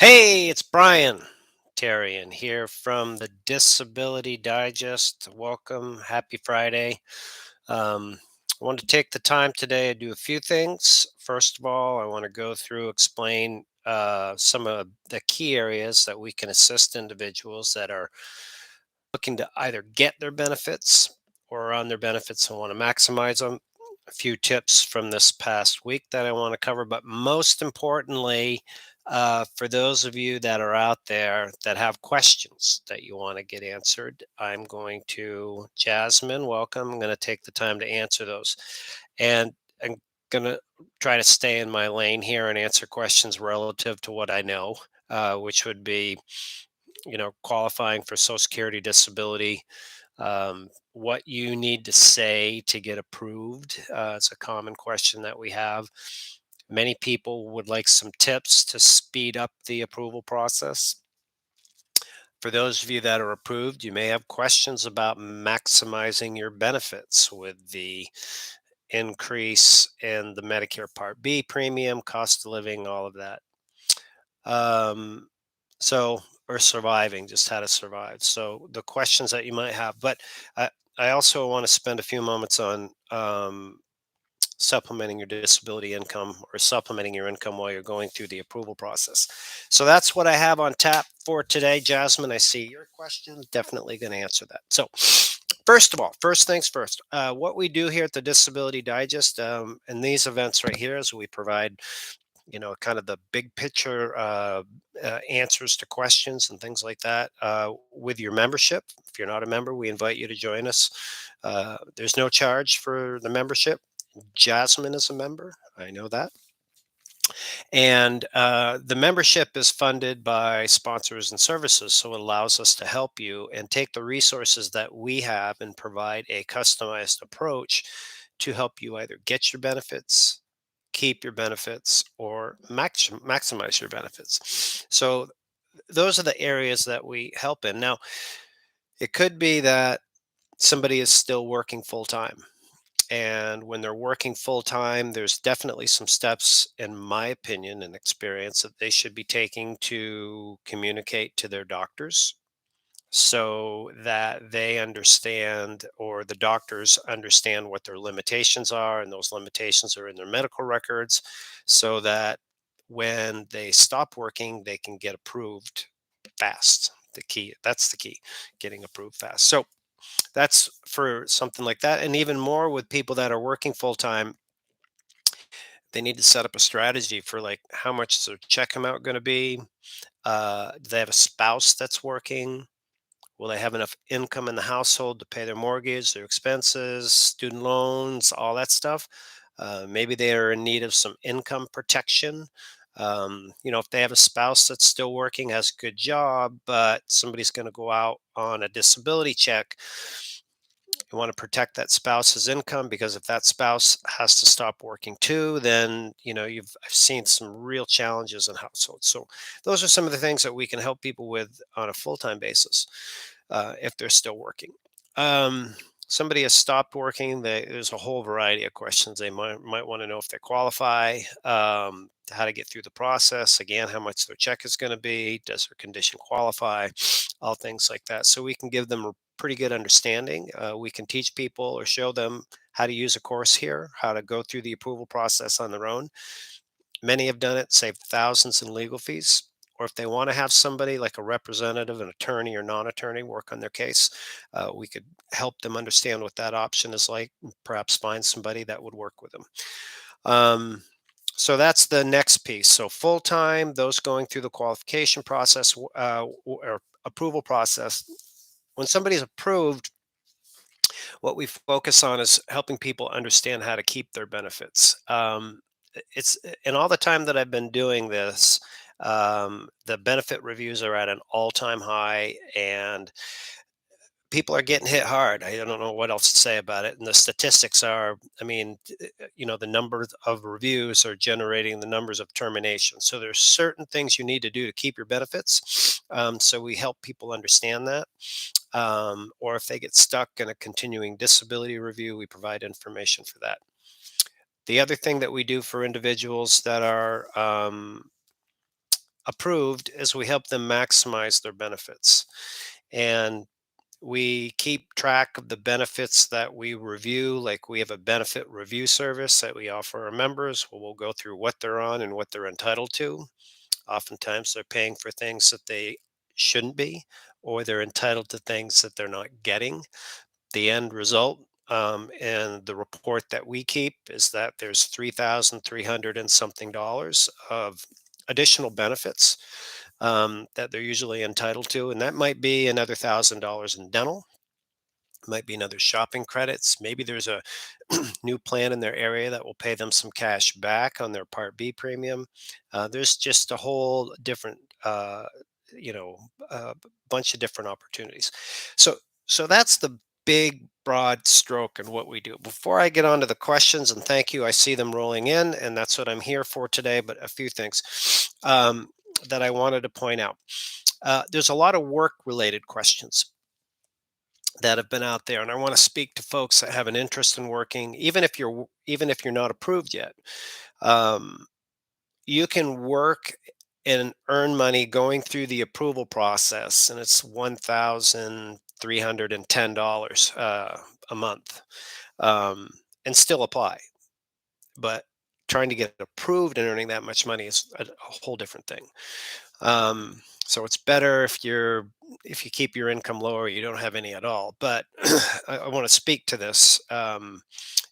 Hey, it's Brian Terrian here from the Disability Digest. Welcome. Happy Friday. I want to take the time today to do a few things. First of all, I want to go through, explain some of the key areas that we can assist individuals that are looking to either get their benefits or are on their benefits and want to maximize them. A few tips from this past week that I want to cover, but most importantly, for those of you that are out there that have questions that you want to get answered, Jasmine, welcome. I'm going to take the time to answer those. And I'm going to try to stay in my lane here and answer questions relative to what I know, which would be qualifying for Social Security disability, what you need to say to get approved. It's a common question that we have. Many people would like some tips to speed up the approval process. For those of you that are approved, you may have questions about maximizing your benefits with the increase in the Medicare Part B premium, cost of living, all of that. Um, so, or surviving, just how to survive. So, the questions that you might have, but I also want to spend a few moments on supplementing your disability income or supplementing your income while you're going through the approval process. So, that's what I have on tap for today. Jasmine, I see your question. Definitely going to answer that. So, first of all, first things first, what we do here at the Disability Digest and these events right here is we provide kind of the big picture answers to questions and things like that with your membership. If you're not a member, we invite you to join us. There's no charge for the membership. Jasmine is a member. I know that. And the membership is funded by sponsors and services. So it allows us to help you and take the resources that we have and provide a customized approach to help you either get your benefits, keep your benefits, or maximize your benefits. So those are the areas that we help in. Now, it could be that somebody is still working full time. And when they're working full time, there's definitely some steps, in my opinion and experience, that they should be taking to communicate to their doctors so that they understand or the doctors understand what their limitations are, and those limitations are in their medical records so that when they stop working they can get approved fast. That's the key, getting approved fast. So that's for something like that. And even more with people that are working full time, they need to set up a strategy for like how much is their check amount going to be. Do they have a spouse that's working? Will they have enough income in the household to pay their mortgage, their expenses, student loans, all that stuff? Maybe they are in need of some income protection. If they have a spouse that's still working, has a good job, but somebody's going to go out on a disability check, you want to protect that spouse's income, because if that spouse has to stop working too, then I've seen some real challenges in households. So those are some of the things that we can help people with on a full-time basis if they're still working. Um, Somebody has stopped working. There's a whole variety of questions they might want to know: if they qualify, how to get through the process, again, how much their check is going to be, does their condition qualify, all things like that. So we can give them a pretty good understanding. We can teach people or show them how to use a course here, how to go through the approval process on their own. Many have done it, saved thousands in legal fees. Or if they want to have somebody like a representative, an attorney or non-attorney work on their case, we could help them understand what that option is like, and perhaps find somebody that would work with them. Um, so that's the next piece. So full time, those going through the qualification process or approval process. When somebody's approved, what we focus on is helping people understand how to keep their benefits. It's in all the time that I've been doing this, the benefit reviews are at an all-time high, and people are getting hit hard. I don't know what else to say about it. And the statistics are, I mean, the number of reviews are generating the numbers of terminations. So there's certain things you need to do to keep your benefits. So we help people understand that. Or if they get stuck in a continuing disability review, we provide information for that. The other thing that we do for individuals that are approved is we help them maximize their benefits. And we keep track of the benefits that we review. Like we have a benefit review service that we offer our members, where we'll go through what they're on and what they're entitled to. Oftentimes they're paying for things that they shouldn't be, or they're entitled to things that they're not getting. The end result, and the report that we keep, is that there's 3,300 and something dollars of additional benefits that they're usually entitled to, and that might be another $1,000 in dental, might be another shopping credits. Maybe there's a new plan in their area that will pay them some cash back on their Part B premium. There's just a whole different, you know, bunch of different opportunities. So, so that's the big broad stroke and what we do. Before I get on to the questions, and thank you, I see them rolling in, and that's what I'm here for today. But a few things that I wanted to point out. There's a lot of work related questions that have been out there, and I want to speak to folks that have an interest in working, even if you're not approved yet. um, you can work and earn money going through the approval process, and it's $1,310 a month, um, and still apply. But trying to get approved and earning that much money is a whole different thing. So it's better if you keep your income lower, you don't have any at all. But I want to speak to this,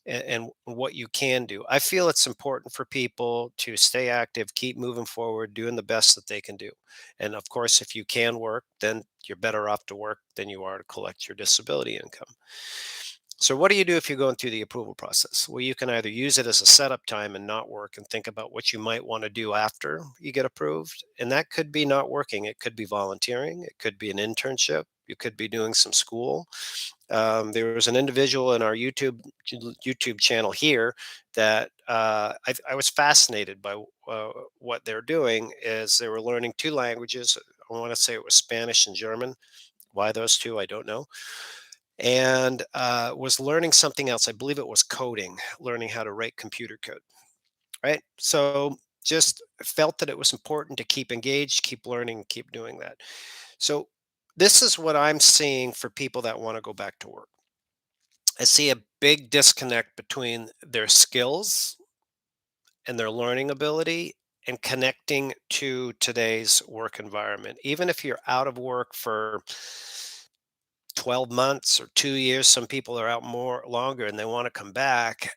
and what you can do. I feel it's important for people to stay active, keep moving forward, doing the best that they can do. And of course, if you can work, then you're better off to work than you are to collect your disability income. So, what do you do if you're going through the approval process? Well, you can either use it as a setup time and not work and think about what you might want to do after you get approved. And that could be not working. It could be volunteering. It could be an internship. You could be doing some school. There was an individual in our YouTube channel here that I was fascinated by what they're doing. Is they were learning two languages. I want to say it was Spanish and German. Why those two, I don't know. And was learning something else. I believe it was coding, learning how to write computer code. Right. So just felt that it was important to keep engaged, keep learning, keep doing that. So this is what I'm seeing for people that want to go back to work. I see a big disconnect between their skills and their learning ability and connecting to today's work environment. Even if you're out of work for 12 months or 2 years, some people are out more longer and they want to come back.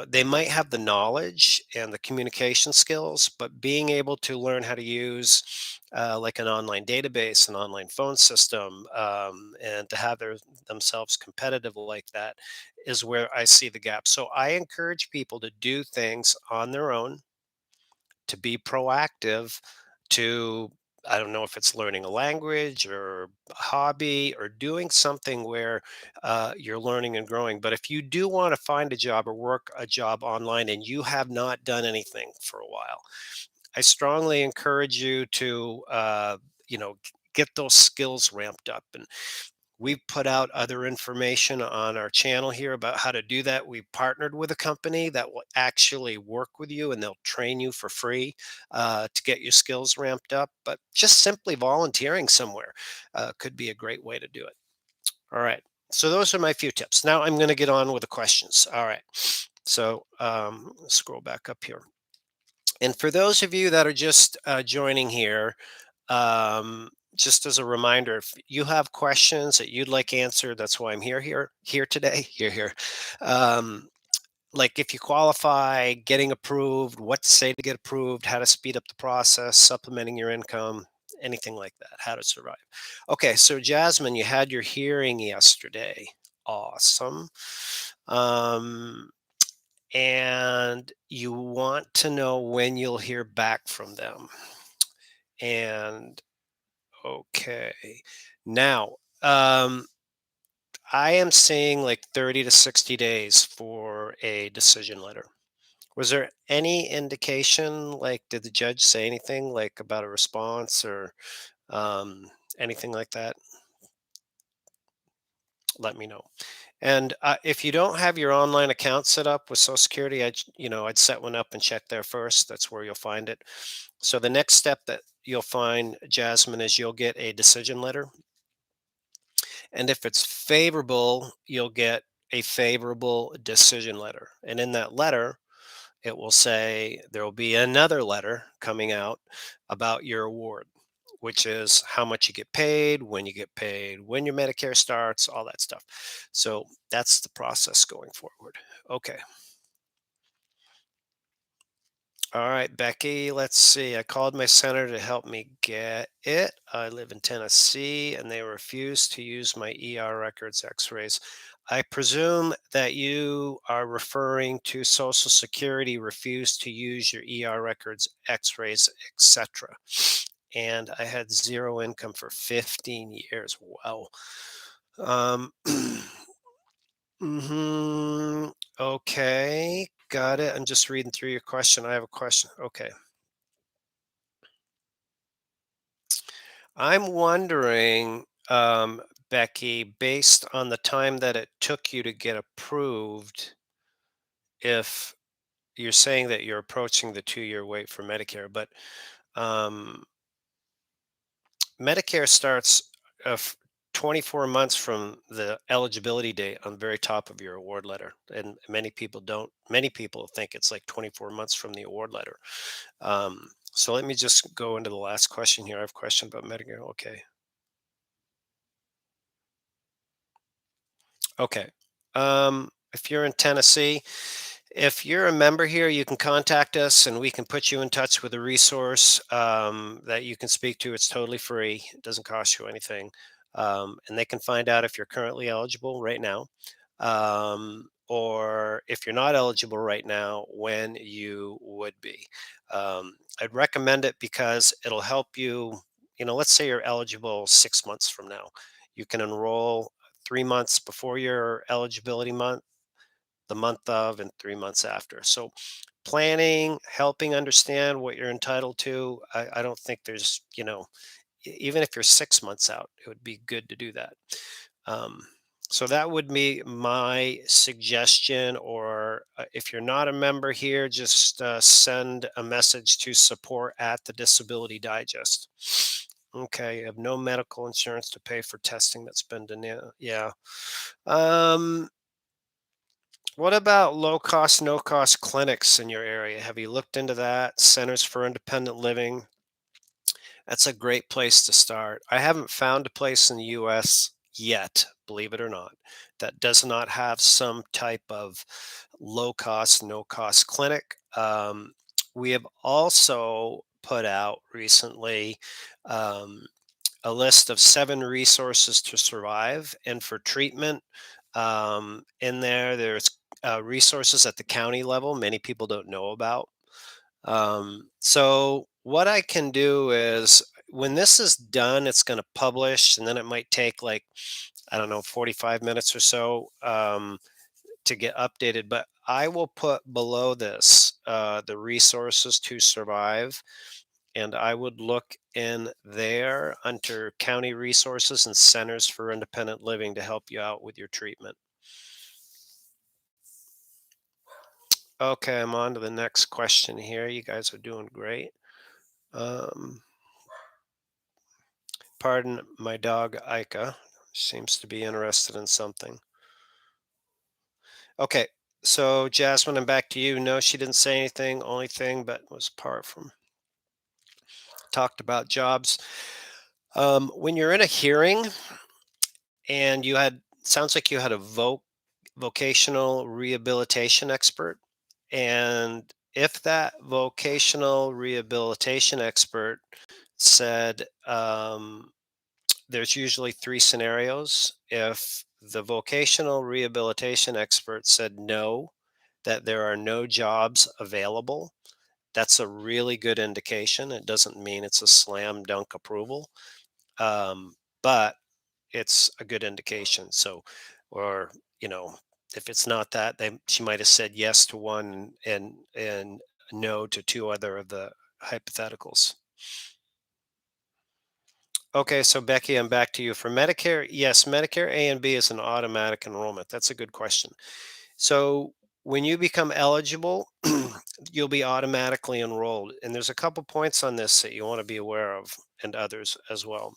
They might have the knowledge and the communication skills, but being able to learn how to use like an online database, an online phone system, and to have themselves competitive like that is where I see the gap. So I encourage people to do things on their own, to be proactive, to, I don't know if it's learning a language or a hobby or doing something where you're learning and growing. But if you do want to find a job or work a job online and you have not done anything for a while, I strongly encourage you to, get those skills ramped up. And we've put out other information on our channel here about how to do that. We've partnered with a company that will actually work with you and they'll train you for free to get your skills ramped up. But just simply volunteering somewhere could be a great way to do it. All right. So those are my few tips. Now I'm going to get on with the questions. All right. So scroll back up here. And for those of you that are just joining here, just as a reminder, if you have questions that you'd like answered, that's why I'm here today. Here. Um, like if you qualify, getting approved, what to say to get approved, how to speed up the process, supplementing your income, anything like that, how to survive. Okay, so Jasmine, you had your hearing yesterday. Awesome. Um, and you want to know when you'll hear back from them. And okay, now, I am seeing like 30 to 60 days for a decision letter. Was there any indication, like, did the judge say anything like about a response or um, anything like that? Let me know. And if you don't have your online account set up with Social Security, I'd set one up and check there first. That's where you'll find it. So the next step that you'll find, Jasmine, is you'll get a decision letter, and if it's favorable, you'll get a favorable decision letter. And in that letter, it will say there will be another letter coming out about your award, which is how much you get paid, when your Medicare starts, all that stuff. So that's the process going forward. Okay. All right, Becky, let's see. I called my center to help me get it. I live in Tennessee and they refused to use my ER records, x rays. I presume that you are referring to Social Security refused to use your ER records, x rays, etc. And I had zero income for 15 years. Wow. Um, okay, got it. I'm just reading through your question. I have a question. Okay. I'm wondering, Becky, based on the time that it took you to get approved, if you're saying that you're approaching the 2-year wait for Medicare, but um, Medicare starts 24 months from the eligibility date on the very top of your award letter. And many people don't, many people think it's like 24 months from the award letter. So let me just go into the last question here. I have a question about Medicare. Okay. Okay. If you're in Tennessee, if you're a member here, you can contact us and we can put you in touch with a resource that you can speak to. It's totally free, it doesn't cost you anything. And they can find out if you're currently eligible right now, or if you're not eligible right now, when you would be. I'd recommend it because it'll help you. Let's say you're eligible 6 months from now. You can enroll 3 months before your eligibility month, the month of, and 3 months after. So planning, helping understand what you're entitled to. I don't think there's, even if you're 6 months out, it would be good to do that. Um, so that would be my suggestion. Or if you're not a member here, just send a message to support at the Disability Digest. Okay, you have no medical insurance to pay for testing that's been denied. Yeah. Um, what about low cost, no cost clinics in your area? Have you looked into that? Centers for Independent Living. That's a great place to start. I haven't found a place in the US yet, believe it or not, that does not have some type of low cost, no cost clinic. We have also put out recently um, a list of 7 resources to survive and for treatment. In there, there's resources at the county level many people don't know about. So what I can do is when this is done, it's going to publish, and then it might take like, I don't know, 45 minutes or so to get updated. But I will put below this the resources to survive, and I would look in there under county resources and centers for independent living to help you out with your treatment. Okay, I'm on to the next question here. You guys are doing great. Um, Pardon my dog, Ika. Seems to be interested in something. Okay, so Jasmine, I'm back to you. No, she didn't say anything. Only thing, but was apart from talked about jobs. When you're in a hearing and sounds like you had a vocational rehabilitation expert, and if that vocational rehabilitation expert said, there's usually 3 scenarios. If the vocational rehabilitation expert said no, that there are no jobs available, that's a really good indication. It doesn't mean it's a slam dunk approval, but it's a good indication. So, or if it's not that, she might have said yes to one and no to 2 other of the hypotheticals. Okay, so Becky, I'm back to you. For Medicare, yes, Medicare A and B is an automatic enrollment. That's a good question. So when you become eligible, you'll be automatically enrolled. And there's a couple points on this that you want to be aware of, and others as well.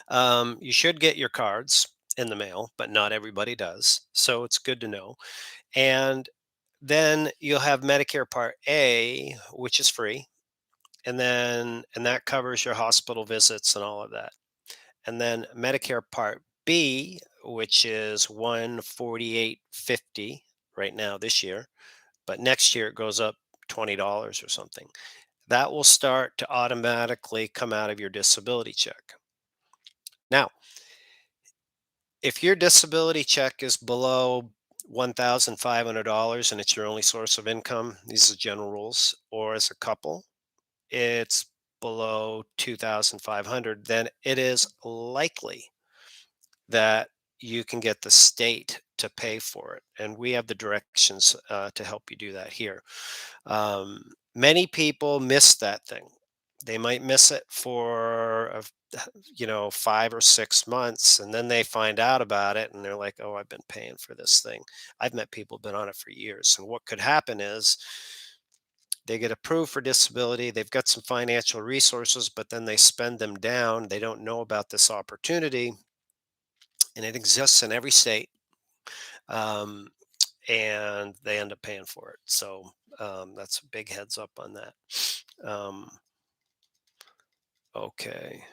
You should get your cards in the mail, but not everybody does. So it's good to know. And then you'll have Medicare Part A, which is free. And that covers your hospital visits and all of that. And then Medicare Part B, which is 148.50 right now this year, but next year it goes up $20 or something. That will start to automatically come out of your disability check. Now, if your disability check is below $1,500 and it's your only source of income, these are general rules, or as a couple, it's below 2,500, then it is likely that you can get the state to pay for it. And we have the directions to help you do that here. Many people miss that thing. They might miss it for 5 or 6 months, and then they find out about it and they're like, oh, I've been paying for this thing. I've met people who've been on it for years. And what could happen is they get approved for disability, they've got some financial resources, but then they spend them down. They don't know about this opportunity, and it exists in every state. Um, and they end up paying for it. So that's a big heads up on that. Um, okay.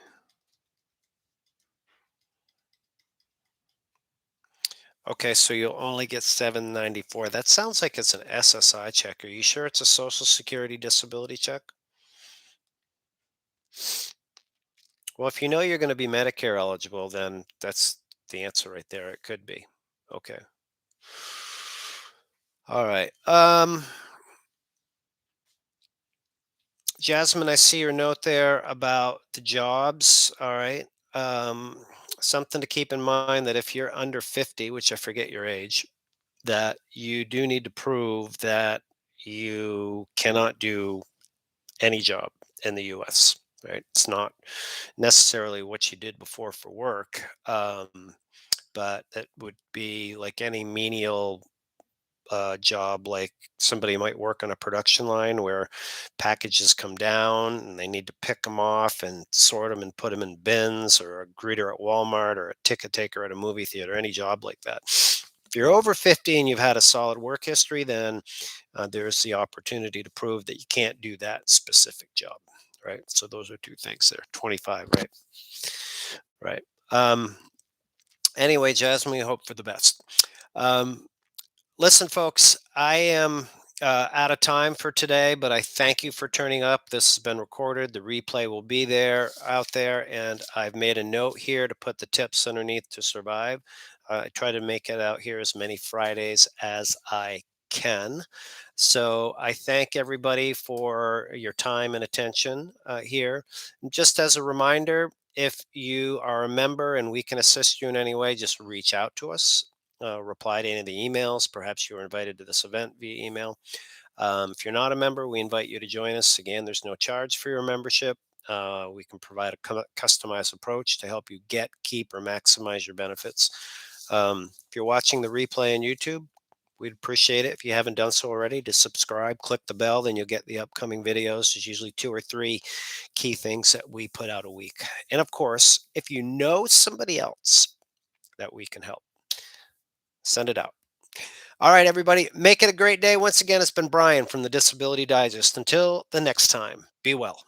Okay, so you'll only get 794. That sounds like it's an SSI check. Are you sure it's a Social Security disability check? Well, if you know you're going to be Medicare eligible, then that's the answer right there. It could be. Okay. All right. Jasmine, I see your note there about the jobs. All right. Um, Something to keep in mind that if you're under 50, which I forget your age, that you do need to prove that you cannot do any job in the US, right? It's not necessarily what you did before for work, but it would be like any menial job, like somebody might work on a production line where packages come down and they need to pick them off and sort them and put them in bins, or a greeter at Walmart, or a ticket taker at a movie theater, any job like that. If you're over 50 and you've had a solid work history, then there's the opportunity to prove that you can't do that specific job, right? So those are two things there. 25, right? Right. Um, anyway, Jasmine, we hope for the best. Um, Listen, folks, I am out of time for today, but I thank you for turning up. This has been recorded. The replay will be there out there, and I've made a note here to put the tips underneath to survive. I try to make it out here as many Fridays as I can. So I thank everybody for your time and attention here. And just as a reminder, if you are a member and we can assist you in any way, just reach out to us. Reply to any of the emails. Perhaps you were invited to this event via email. If you're not a member, we invite you to join us. Again, there's no charge for your membership. We can provide a customized approach to help you get, keep, or maximize your benefits. If you're watching the replay on YouTube, we'd appreciate it if you haven't done so already to subscribe, click the bell, then you'll get the upcoming videos. There's usually 2 or 3 key things that we put out a week. And of course, if you know somebody else that we can help, send it out. All right, everybody, make it a great day. Once again, it's been Brian from the Disability Digest. Until the next time, be well.